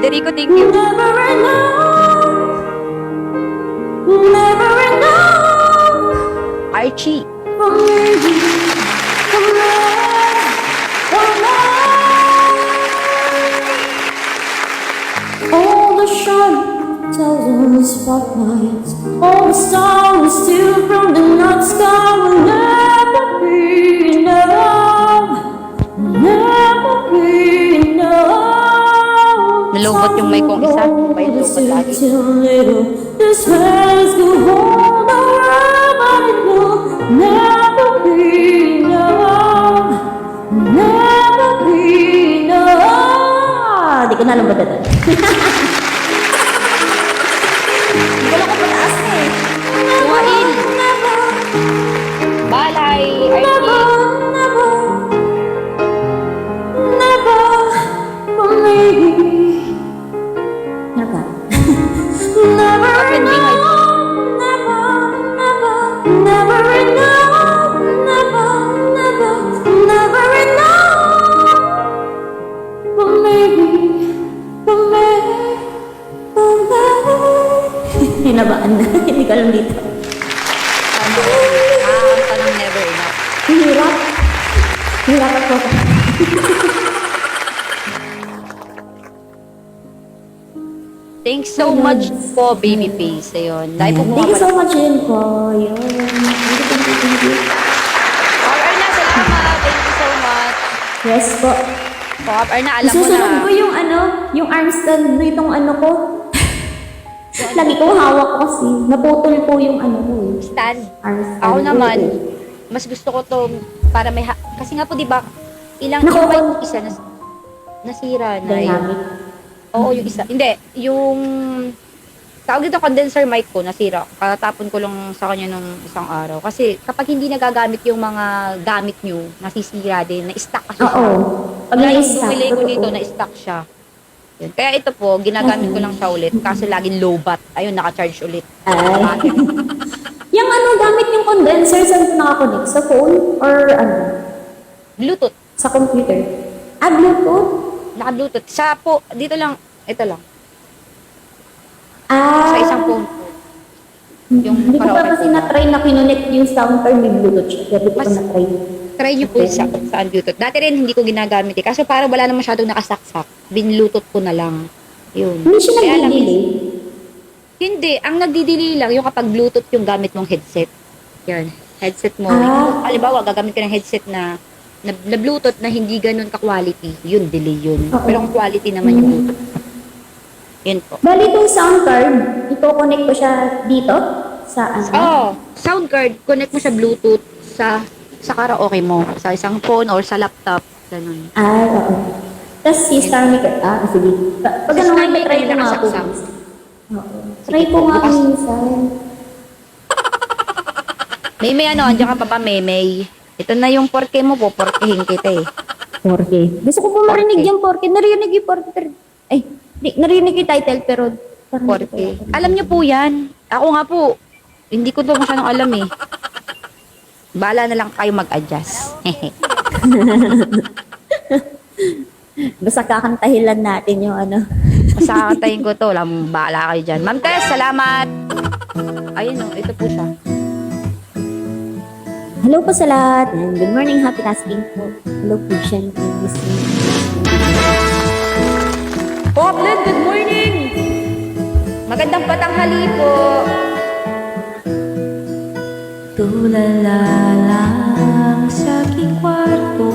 Federico, thank you. Never enough. Never enough. Archie. For me, for love, for love. All the shining thousand spotlights, all the stars still from the night sky will never be enough, never be enough. Nalobot yung mic kong isa. May lobot lagi. This hands go hold the world, but it will never be enough, never be enough. Di ko na alam ba dito? Hindi ko lang ko pataas na eh. Kumain. Balay. Archie. Hinabaan na. Hindi ko alam dito. Parang never enough. Hirap. Hirap ako. Thanks so much po, baby face. Ayun. Dahil po Thank you so much din po. Yun. Thank you. Arna, salamat. Thank you so much. Yes po. Arna, alam mo Susunod na. ko yung yung arm stand nitong ko. Lagi ko hawak kasi. Naputol po yung ko eh. Stan. Arm stand. Ako naman, Oo. mas gusto ko to para may kasi nga po, di ba, ilang Naku, yung isa nasira na yun. Dynamic. Oo, yung isa. Hindi, yung tawag dito condenser mic ko nasira. Katapon ko lang sa kanya nung isang araw. Kasi kapag hindi nagagamit yung mga gamit nyo, nasisira din, na-stack kasi siya. Oo. Pag Pag na-stack, bumili ko totoo. dito, na-stack siya. Yun. Kaya ito po, ginagamit ko lang siya ulit. Kaso laging low bat. Ayun, naka-charge ulit. Ay. Yung gamit yung condenser, saan nakakonect? Sa phone? Or Bluetooth. Sa computer? Bluetooth? Naka-Bluetooth. Sa po, dito lang, ito lang. Sa Sa isang phone po. Yung Hindi ko pa karaoke kasi ko. na-try na kinonect yung sound card may Bluetooth siya. Kaya di ko pa Mas- na-try. Try nyo po sa Bluetooth. Dati rin hindi ko ginagamit eh. Kaso para wala na masyadong nakasaksak. Bin-Bluetooth ko na lang. Yun. Hindi siya Kaya lang, nag-delay. Hindi. Ang nagdi-delay lang yung kapag Bluetooth yung gamit mong headset. Yan. Headset mo. Halimbawa, gagamit ka ng headset na Bluetooth na hindi ganun ka-quality. Yun, delay yun. Oo. Pero ang quality naman yung Bluetooth. Yun po. Bali itong sound card, ito-connect ko siya dito? Sa Sound card, connect mo sa Bluetooth sa karaoke mo. Sa isang phone or sa laptop. Ganun. Oo. Tapos si Star Maker, sige. Pag Si ano Star nga, Maker try yung ko nga po. nakasaksak. Oo. Try ko po, nga bukas. minsan. May andiyan ka pa ba, May? Ito na yung porke mo po, porkehin kita eh. 4K. Gusto ko po marinig yung 4K. Narinig yung 4K. Ay, narinig yung title pero parang hindi ko Porke. alam. Alam niyo po yan. Ako nga po, hindi ko to masyadong alam eh. Bala na lang kayo mag-adjust. Basta kakantahin lang natin yung Basta kakatayin ko to. Walang bala kayo dyan. Ma'am Tess, salamat! Ayun o, ito po siya. Hello po sa lahat. And good morning, happy tasking po. Hello po, Shen. Poplin, good morning! Magandang patanghali po. Tulala lang sa aking kwarto.